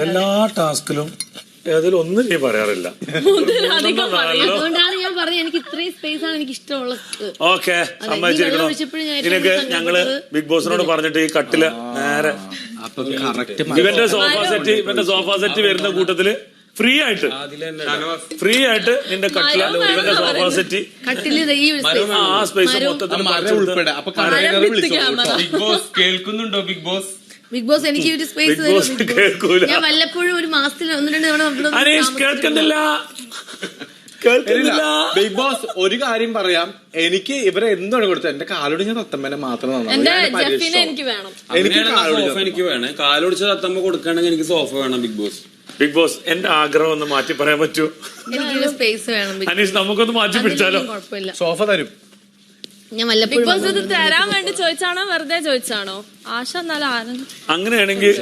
എല്ലാ ടാസ്കിലും ഏതായാലും ഒന്നും നീ പറയാറില്ല. അതുകൊണ്ടാണ് ഞാൻ പറഞ്ഞത് എനിക്ക് ഇത്രയും സ്പേസ് ആണ് എനിക്ക് ഇഷ്ടമുള്ളത്. ഓക്കെ, സമ്മതിച്ചിരിക്കണം. നിനക്ക് ഞങ്ങള് ബിഗ് ബോസിനോട് പറഞ്ഞിട്ട് ഈ കട്ടില് നേരെ ഇവന്റെ സോഫ സെറ്റ് വരുന്ന കൂട്ടത്തില് ഫ്രീ ആയിട്ട് നിന്റെ കട്ടില് ഇവന്റെ സോഫ സെറ്റ് ആ സ്പേസ് മൊത്തത്തിൽ ബിഗ് ബോസ് കേൾക്കുന്നുണ്ടോ? ബിഗ് ബോസ് എനിക്ക് ഒരു സ്പേസ് ഞാൻ വല്ലപ്പോഴും ഒരു മാസത്തിൽ 1-2 തവണ കേൾക്കുന്നില്ല. ബിഗ് ബോസ് ഒരു കാര്യം പറയാം, എനിക്ക് ഇവരെ എന്താണ് കൊടുത്തത് എന്റെ കാലൊടിഞ്ഞ തത്തമ്മനെ മാത്രം എനിക്ക് വേണം. കാലൊടിച്ച തത്തമ്മ കൊടുക്കുകയാണെങ്കിൽ എനിക്ക് സോഫ വേണം. ബിഗ് ബോസ് എന്റെ ആഗ്രഹം ഒന്ന് മാറ്റി പറയാൻ പറ്റുമോ? എനിക്കൊരു സ്പേസ് വേണം. അനീഷ് നമുക്കൊന്ന് മാറ്റി പിടിച്ചാലോ? സോഫ തരും. ഞാൻ വല്ലപ്പോഴും ബിഗ് ബോസ് ഇത് തരാൻ വേണ്ടി ചോദിച്ചാണോ വെറുതെ ചോദിച്ചാണോ? ആശ എന്നാലും ആനന്ദ് അങ്ങനെയാണെങ്കിൽ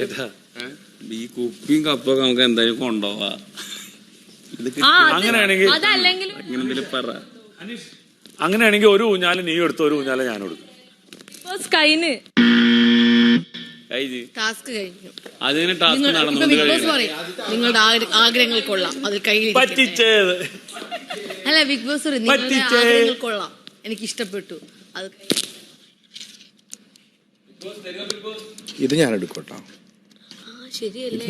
ഈ കുപ്പിയും കപ്പൊക്കെ നമുക്ക് എന്തായാലും കൊണ്ടുപോവാ. അങ്ങനെയാണെങ്കിൽ ഒരു ഊഞ്ഞാല് നീ എടുത്തു, ഒരു ഊഞ്ഞാല് ഞാൻ എടുക്കും. ടാസ്ക് കഴിഞ്ഞു. അതിന് ടാസ്ക് നടന്നു. നിങ്ങളുടെ ആഗ്രഹങ്ങൾ കൊള്ളാം, അതിൽ കയ്യിൽ പറ്റിച്ചത് അല്ല ബിഗ് ബോസ് നിങ്ങളുടെ ആഗ്രഹങ്ങൾ കൊള്ളാം, എനിക്ക് ഇഷ്ടപ്പെട്ടു. അത് ഇത് ഞാൻ എടുക്കട്ടോ. ശരിയല്ലേ?